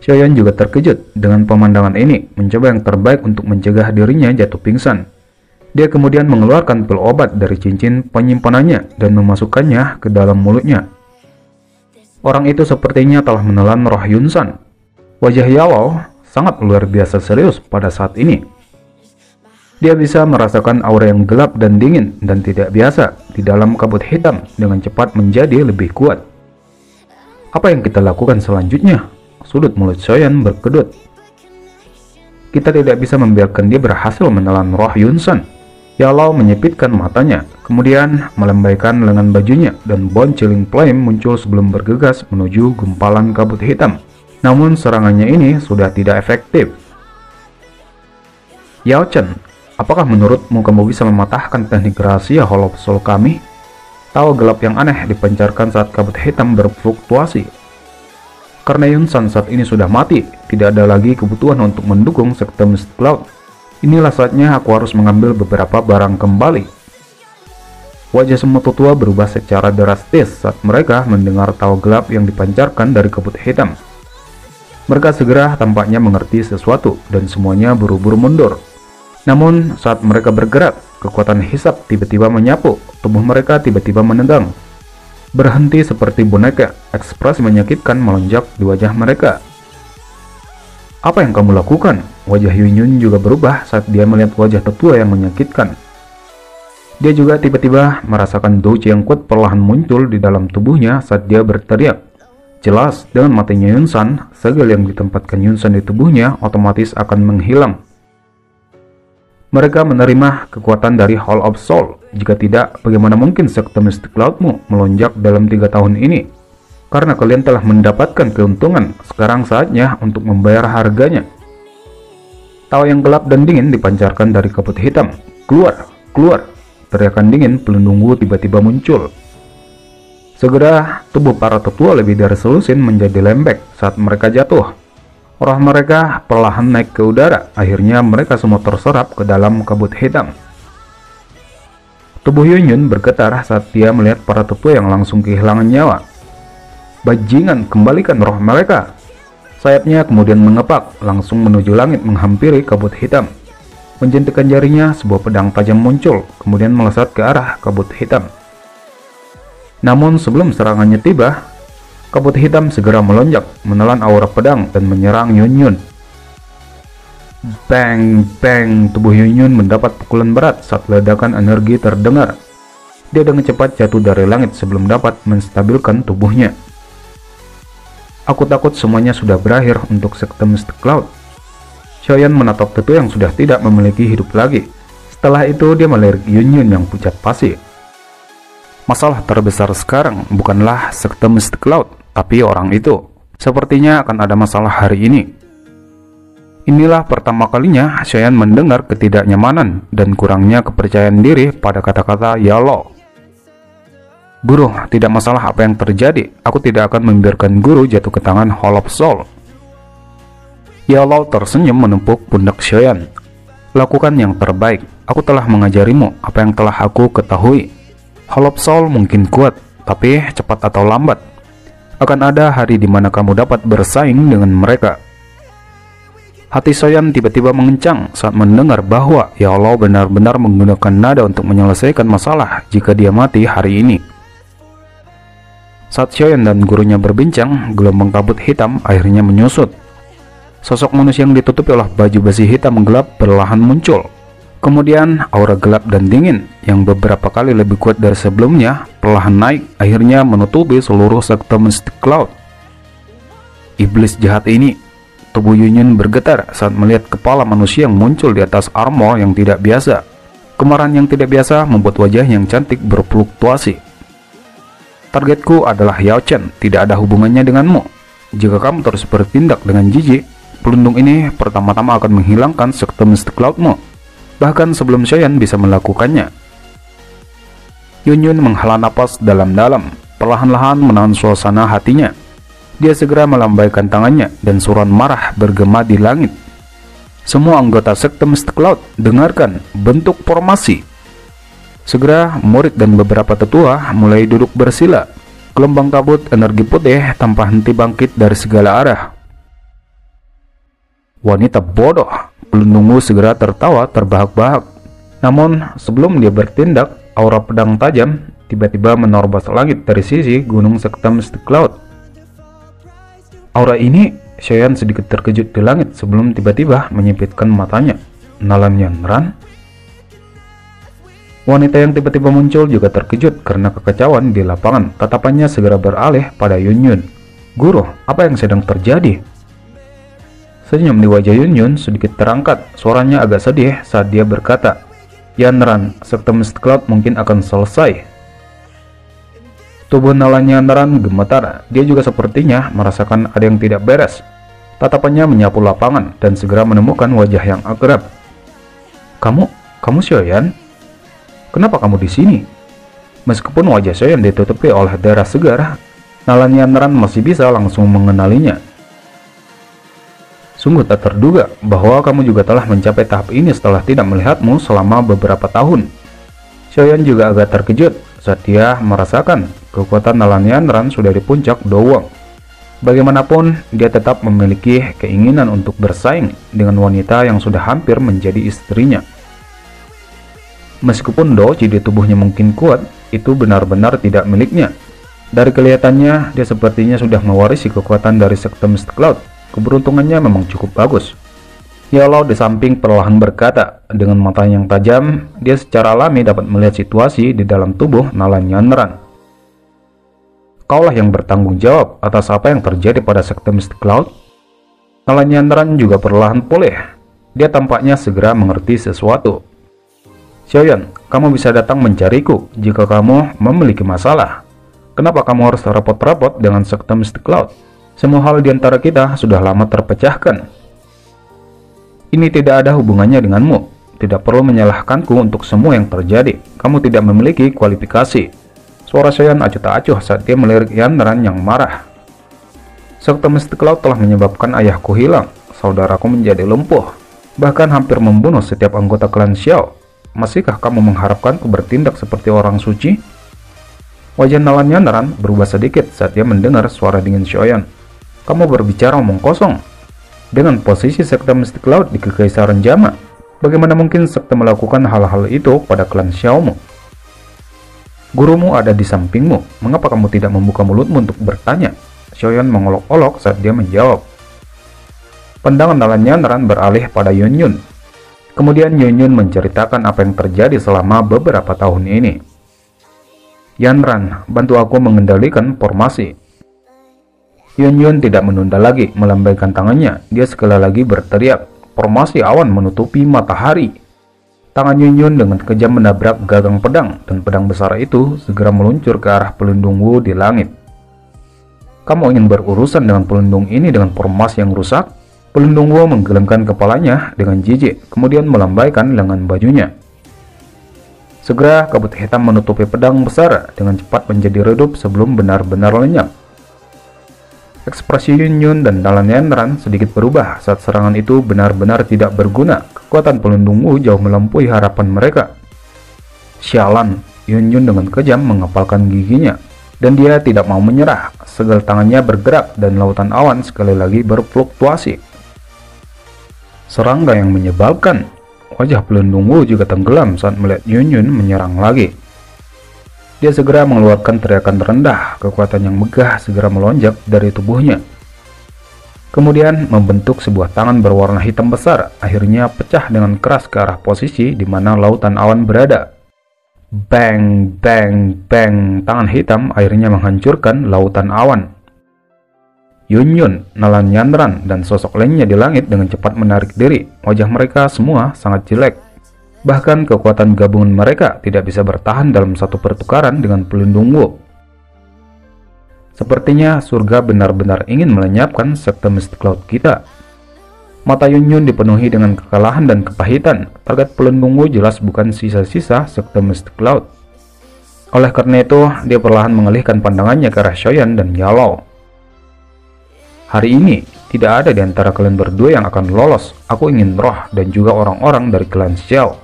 Xiaoyan juga terkejut dengan pemandangan ini, mencoba yang terbaik untuk mencegah dirinya jatuh pingsan. Dia kemudian mengeluarkan pil obat dari cincin penyimpanannya dan memasukkannya ke dalam mulutnya. Orang itu sepertinya telah menelan roh Yunsan. Wajah Yalou sangat luar biasa serius pada saat ini. Dia bisa merasakan aura yang gelap dan dingin dan tidak biasa di dalam kabut hitam dengan cepat menjadi lebih kuat. Apa yang kita lakukan selanjutnya? Sudut mulut Xiaoyan berkedut. Kita tidak bisa membiarkan dia berhasil menelan roh Yunsan. Yalou menyipitkan matanya, kemudian melambaikan lengan bajunya dan bonciling flame muncul sebelum bergegas menuju gumpalan kabut hitam. Namun serangannya ini sudah tidak efektif. Yao Chen, apakah menurutmu kamu bisa mematahkan teknik rahasia Hollow Soul kami? Tahu gelap yang aneh dipancarkan saat kabut hitam berfluktuasi. Karena Yunsan saat ini sudah mati, tidak ada lagi kebutuhan untuk mendukung sekte Mystic Cloud. Inilah saatnya aku harus mengambil beberapa barang kembali. Wajah semua tetua berubah secara drastis saat mereka mendengar tahu gelap yang dipancarkan dari kabut hitam. Mereka segera tampaknya mengerti sesuatu dan semuanya buru-buru mundur. Namun saat mereka bergerak, kekuatan hisab tiba-tiba menyapu, tubuh mereka tiba-tiba menendang. Berhenti seperti boneka, ekspresi menyakitkan melonjak di wajah mereka. Apa yang kamu lakukan? Wajah Yunyun juga berubah saat dia melihat wajah tetua yang menyakitkan. Dia juga tiba-tiba merasakan douche yang kuat perlahan muncul di dalam tubuhnya saat dia berteriak. Jelas, dengan matinya Yunsan, segel yang ditempatkan Yunsan di tubuhnya otomatis akan menghilang. Mereka menerima kekuatan dari Hall of Soul. Jika tidak, bagaimana mungkin sekte Mystic Cloudmu melonjak dalam 3 tahun ini? Karena kalian telah mendapatkan keuntungan, sekarang saatnya untuk membayar harganya. Tawa yang gelap dan dingin dipancarkan dari kabut hitam. Keluar, keluar! Teriakan dingin pelindungku tiba-tiba muncul. Segera, tubuh para tetua lebih dari selusin menjadi lembek saat mereka jatuh. Roh mereka perlahan naik ke udara, akhirnya mereka semua terserap ke dalam kabut hitam. Tubuh Yunyun bergetar saat dia melihat para tetua yang langsung kehilangan nyawa. Bajingan, kembalikan roh mereka! Sayapnya kemudian mengepak, langsung menuju langit menghampiri kabut hitam. Menjentikan jarinya, sebuah pedang tajam muncul, kemudian melesat ke arah kabut hitam. Namun sebelum serangannya tiba, kabut hitam segera melonjak, menelan aura pedang dan menyerang Yunyun. Bang, bang, tubuh Yunyun mendapat pukulan berat saat ledakan energi terdengar. Dia dengan cepat jatuh dari langit sebelum dapat menstabilkan tubuhnya. Aku takut semuanya sudah berakhir untuk sekte Mystic Cloud. Xiaoyan menatap tetua yang sudah tidak memiliki hidup lagi. Setelah itu dia melirik Yunyun yang pucat pasi. Masalah terbesar sekarang bukanlah sekte Mystic Cloud, tapi orang itu. Sepertinya akan ada masalah hari ini. Inilah pertama kalinya Xiaoyan mendengar ketidaknyamanan dan kurangnya kepercayaan diri pada kata-kata Yalou. Guru, tidak masalah apa yang terjadi. Aku tidak akan membiarkan guru jatuh ke tangan Hall of Soul. Yalou tersenyum menepuk pundak Xiaoyan. Lakukan yang terbaik. Aku telah mengajarimu apa yang telah aku ketahui. Hall of Soul mungkin kuat, tapi cepat atau lambat akan ada hari di mana kamu dapat bersaing dengan mereka. Hati Xiaoyan tiba-tiba mengencang saat mendengar bahwa Yalou benar-benar menggunakan nada untuk menyelesaikan masalah jika dia mati hari ini. Saat Xiaoyan dan gurunya berbincang, gelombang kabut hitam akhirnya menyusut. Sosok manusia yang ditutupi oleh baju besi hitam gelap perlahan muncul. Kemudian aura gelap dan dingin yang beberapa kali lebih kuat dari sebelumnya perlahan naik, akhirnya menutupi seluruh sekte Mystic Cloud. Iblis jahat ini! Tubuh Yunyun bergetar saat melihat kepala manusia yang muncul di atas armor yang tidak biasa. Kemarahan yang tidak biasa membuat wajah yang cantik berfluktuasi. Targetku adalah Yao Chen, tidak ada hubungannya denganmu. Jika kamu terus bertindak dengan jijik, pelindung ini pertama-tama akan menghilangkan sekte Mystic Cloudmu, bahkan sebelum Xiaoyan bisa melakukannya. Yunyun menghela napas dalam-dalam, perlahan-lahan menahan suasana hatinya. Dia segera melambaikan tangannya dan suran marah bergema di langit. Semua anggota sekte Mystic Cloud, dengarkan, bentuk formasi. Segera murid dan beberapa tetua mulai duduk bersila. Gelombang kabut energi putih tanpa henti bangkit dari segala arah. Wanita bodoh. Pelindung Wu segera tertawa terbahak-bahak. Namun, sebelum dia bertindak, aura pedang tajam tiba-tiba menerobos langit dari sisi gunung sekte Mystic Cloud. Aura ini, Xiaoyan sedikit terkejut di langit sebelum tiba-tiba menyipitkan matanya. Nalan Yanran? Wanita yang tiba-tiba muncul juga terkejut karena kekacauan di lapangan. Tatapannya segera beralih pada Yunyun. Guru, apa yang sedang terjadi? Senyum di wajah Yunyun sedikit terangkat. Suaranya agak sedih saat dia berkata, Yanran, sekte Mystic Cloud mungkin akan selesai. Tubuh Nalan Yanran gemetar. Dia juga sepertinya merasakan ada yang tidak beres. Tatapannya menyapu lapangan dan segera menemukan wajah yang akrab. Kamu Xiaoyan? Kenapa kamu di sini? Meskipun wajah Xiaoyan ditutupi oleh darah segar, Nalan Yanran masih bisa langsung mengenalinya. Sungguh tak terduga bahwa kamu juga telah mencapai tahap ini setelah tidak melihatmu selama beberapa tahun. Xiaoyan juga agak terkejut saat dia merasakan kekuatan Nalan Yanran sudah di puncak Dowang. Bagaimanapun, dia tetap memiliki keinginan untuk bersaing dengan wanita yang sudah hampir menjadi istrinya. Meskipun Doji di tubuhnya mungkin kuat, itu benar-benar tidak miliknya. Dari kelihatannya, dia sepertinya sudah mewarisi kekuatan dari sekte Mystic Cloud. Keberuntungannya memang cukup bagus. Yellow di samping perlahan berkata, dengan mata yang tajam, dia secara alami dapat melihat situasi di dalam tubuh Nalan Yanran. Kaulah yang bertanggung jawab atas apa yang terjadi pada sekte Mystic Cloud. Nalan Yanran juga perlahan pulih. Dia tampaknya segera mengerti sesuatu. Xiaoyan, kamu bisa datang mencariku jika kamu memiliki masalah. Kenapa kamu harus repot-repot dengan sekte Mystic Cloud? Semua hal di antara kita sudah lama terpecahkan. Ini tidak ada hubungannya denganmu. Tidak perlu menyalahkanku untuk semua yang terjadi. Kamu tidak memiliki kualifikasi. Suara Xiaoyan acuh tak acuh saat dia melirik Yanran yang marah. Sekte Mystic Cloud telah menyebabkan ayahku hilang. Saudaraku menjadi lumpuh. Bahkan hampir membunuh setiap anggota klan Xiao. Masihkah kamu mengharapkanku bertindak seperti orang suci? Wajah Nalan Yanran berubah sedikit saat dia mendengar suara dingin Xiaoyan. Kamu berbicara omong kosong. Dengan posisi sekte Mystic Cloud di Kekaisaran Jama, bagaimana mungkin sekte melakukan hal-hal itu pada klan Xiaomu? Gurumu ada di sampingmu, mengapa kamu tidak membuka mulutmu untuk bertanya? Xiaoyan mengolok-olok saat dia menjawab. Pandangan Nalan Yanran beralih pada Yunyun. Kemudian Yunyun menceritakan apa yang terjadi selama beberapa tahun ini. Yanran, bantu aku mengendalikan formasi. Yunyun tidak menunda lagi melambaikan tangannya. Dia sekali lagi berteriak. Formasi awan menutupi matahari. Tangan Yunyun dengan kejam menabrak gagang pedang, dan pedang besar itu segera meluncur ke arah pelindung Wu di langit. Kamu ingin berurusan dengan pelindung ini dengan formasi yang rusak? Pelindung Wu menggelengkan kepalanya dengan jijik, kemudian melambaikan lengan bajunya. Segera kabut hitam menutupi pedang besar dengan cepat menjadi redup sebelum benar-benar lenyap. Ekspresi Yunyun dan Nalan Yanran sedikit berubah saat serangan itu benar-benar tidak berguna. Kekuatan pelindung Wu jauh melampaui harapan mereka. Sialan, Yunyun dengan kejam mengepalkan giginya, dan dia tidak mau menyerah. Segel tangannya bergerak dan lautan awan sekali lagi berfluktuasi. Serangga yang menyebalkan. Wajah pelindung Wu juga tenggelam saat melihat Yunyun menyerang lagi. Dia segera mengeluarkan teriakan rendah. Kekuatan yang megah segera melonjak dari tubuhnya. Kemudian membentuk sebuah tangan berwarna hitam besar, akhirnya pecah dengan keras ke arah posisi di mana lautan awan berada. Bang, bang, bang, tangan hitam akhirnya menghancurkan lautan awan. Yunyun, Nalan Yanran, dan sosok lainnya di langit dengan cepat menarik diri. Wajah mereka semua sangat jelek. Bahkan kekuatan gabungan mereka tidak bisa bertahan dalam satu pertukaran dengan pelindung Wu. Sepertinya surga benar-benar ingin melenyapkan sekte Mystic Cloud kita. Mata Yunyun dipenuhi dengan kekalahan dan kepahitan. Target pelindung Wu jelas bukan sisa-sisa sekte Mystic Cloud. Oleh karena itu, dia perlahan mengalihkan pandangannya ke arah Xiaoyan dan Yalou. Hari ini, tidak ada di antara kalian berdua yang akan lolos. Aku ingin roh dan juga orang-orang dari klan Xiao.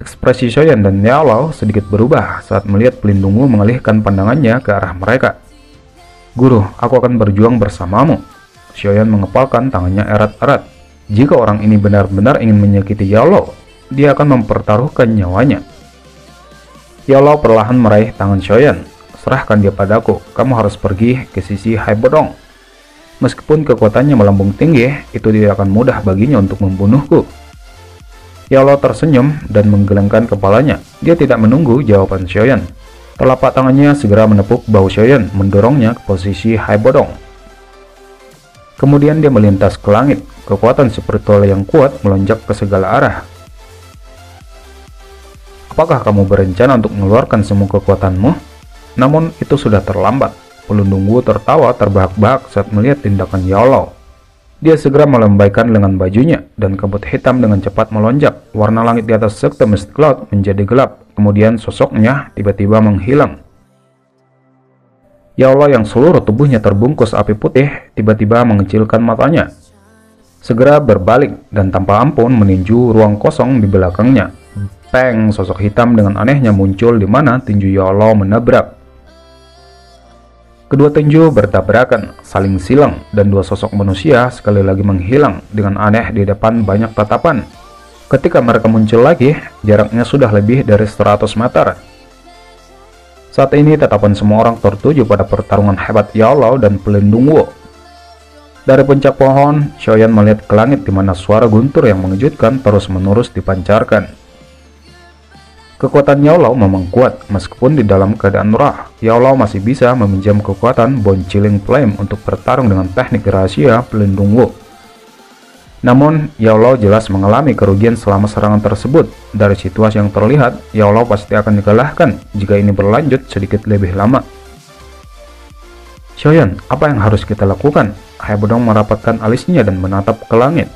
Ekspresi Xiaoyan dan Yalou sedikit berubah saat melihat pelindung Wu mengalihkan pandangannya ke arah mereka. Guru, aku akan berjuang bersamamu. Xiaoyan mengepalkan tangannya erat-erat. Jika orang ini benar-benar ingin menyakiti Yao Lao, dia akan mempertaruhkan nyawanya. Yao Lao perlahan meraih tangan Xiaoyan. Serahkan dia padaku, kamu harus pergi ke sisi Hai Bodong. Meskipun kekuatannya melambung tinggi, itu tidak akan mudah baginya untuk membunuhku. Yao Lao tersenyum dan menggelengkan kepalanya. Dia tidak menunggu jawaban Xiaoyan. Telapak tangannya segera menepuk bahu Xiaoyan, mendorongnya ke posisi Hai Bodong. Kemudian dia melintas ke langit. Kekuatan spiritual yang kuat melonjak ke segala arah. Apakah kamu berencana untuk mengeluarkan semua kekuatanmu? Namun itu sudah terlambat. Pelundung Wu tertawa terbahak-bahak saat melihat tindakan Yao Lao. Dia segera melambaikan lengan bajunya, dan kabut hitam dengan cepat melonjak. Warna langit di atas sekte Mist Cloud menjadi gelap. Kemudian sosoknya tiba-tiba menghilang. Yao Lao yang seluruh tubuhnya terbungkus api putih tiba-tiba mengecilkan matanya. Segera berbalik dan tanpa ampun meninju ruang kosong di belakangnya. Peng, sosok hitam dengan anehnya muncul di mana tinju Yao Lao menabrak. Kedua tinju bertabrakan, saling silang, dan dua sosok manusia sekali lagi menghilang dengan aneh di depan banyak tatapan. Ketika mereka muncul lagi, jaraknya sudah lebih dari 100 meter. Saat ini tatapan semua orang tertuju pada pertarungan hebat Yao Lao dan Pelindung Wu. Dari puncak pohon, Xiaoyan melihat ke langit di mana suara guntur yang mengejutkan terus-menerus dipancarkan. Kekuatan Yao Lao memang kuat, meskipun di dalam keadaan roh, Yao Lao masih bisa meminjam kekuatan Bone Chilling Flame untuk bertarung dengan teknik rahasia Pelindung Wu. Namun, Yao Lao jelas mengalami kerugian selama serangan tersebut. Dari situasi yang terlihat, Yao Lao pasti akan dikalahkan jika ini berlanjut sedikit lebih lama. Xiaoyan, apa yang harus kita lakukan? Hai Bodong merapatkan alisnya dan menatap ke langit.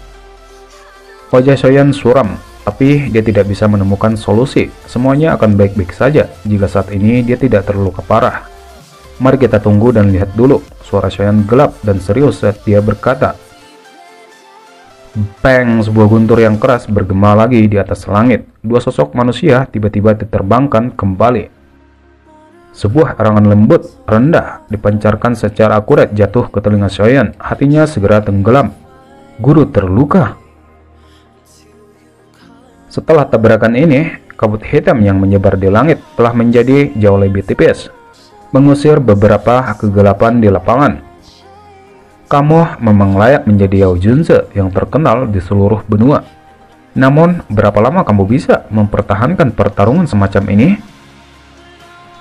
Wajah Xiaoyan suram, tapi dia tidak bisa menemukan solusi. Semuanya akan baik-baik saja jika saat ini dia tidak terluka parah. Mari kita tunggu dan lihat dulu. Suara Xiaoyan gelap dan serius saat dia berkata. Peng, sebuah guntur yang keras bergema lagi di atas langit. Dua sosok manusia tiba-tiba diterbangkan kembali. Sebuah erangan lembut, rendah, dipancarkan secara akurat jatuh ke telinga Xiaoyan. Hatinya segera tenggelam. Guru terluka. Setelah tabrakan ini, kabut hitam yang menyebar di langit telah menjadi jauh lebih tipis, mengusir beberapa kegelapan di lapangan. Kamu memang layak menjadi Yao Junze yang terkenal di seluruh benua. Namun, berapa lama kamu bisa mempertahankan pertarungan semacam ini?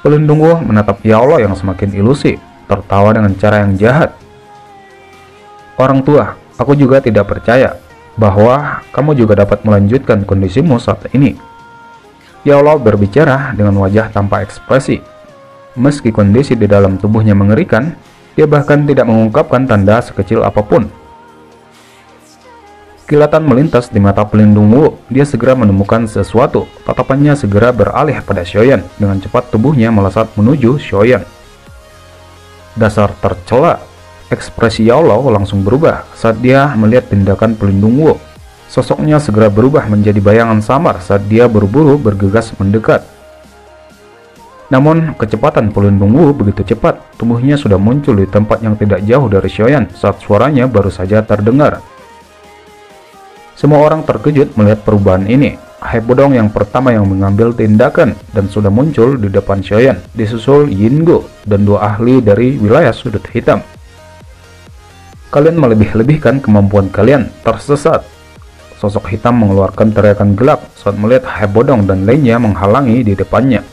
Pelindung Wu menatap Yao Lao yang semakin ilusi, tertawa dengan cara yang jahat. Orang tua, aku juga tidak percaya bahwa kamu juga dapat melanjutkan kondisimu saat ini. Yao Lao berbicara dengan wajah tanpa ekspresi. Meski kondisi di dalam tubuhnya mengerikan, dia bahkan tidak mengungkapkan tanda sekecil apapun. Kilatan melintas di mata Pelindung Wu. Dia segera menemukan sesuatu. Tatapannya segera beralih pada Xiaoyan. Dengan cepat tubuhnya melesat menuju Xiaoyan. Dasar tercela. Ekspresi Yao Lao langsung berubah saat dia melihat tindakan Pelindung Wu. Sosoknya segera berubah menjadi bayangan samar saat dia buru-buru bergegas mendekat. Namun, kecepatan Pelindung Wu begitu cepat. Tubuhnya sudah muncul di tempat yang tidak jauh dari Xiaoyan saat suaranya baru saja terdengar. Semua orang terkejut melihat perubahan ini. Hai Bodong yang pertama yang mengambil tindakan dan sudah muncul di depan Xiaoyan, disusul Yingo dan dua ahli dari wilayah sudut hitam. Kalian melebih-lebihkan kemampuan kalian, tersesat. Sosok hitam mengeluarkan teriakan gelap saat melihat Hai Bodong dan lainnya menghalangi di depannya.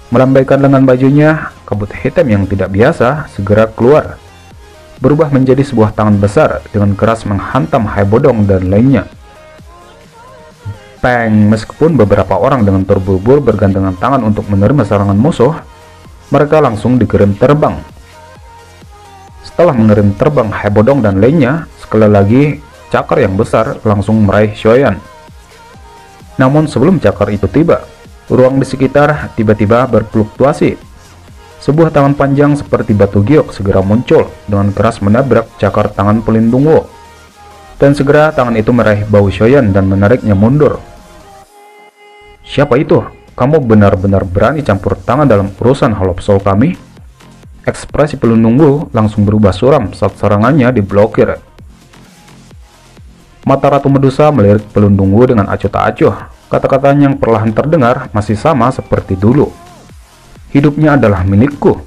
Melambaikan lengan bajunya, kabut hitam yang tidak biasa segera keluar, berubah menjadi sebuah tangan besar dengan keras menghantam Hai Bodong dan lainnya. Peng, meskipun beberapa orang dengan terburu-buru bergandengan tangan untuk menerima serangan musuh, mereka langsung dikirim terbang. Setelah mengirim terbang Hai Bodong dan lainnya, sekali lagi cakar yang besar langsung meraih Xiaoyan. Namun sebelum cakar itu tiba, ruang di sekitar tiba-tiba berfluktuasi. Sebuah tangan panjang seperti batu giok segera muncul dengan keras menabrak cakar tangan Pelindung Wu. Dan segera tangan itu meraih bahu Xiaoyan dan menariknya mundur. Siapa itu? Kamu benar-benar berani campur tangan dalam urusan Hollow Soul kami? Ekspresi Pelindung Wu langsung berubah suram saat serangannya diblokir. Mata Ratu Medusa melirik Pelundungwu dengan acuh tak acuh. Kata-katanya yang perlahan terdengar masih sama seperti dulu. Hidupnya adalah milikku.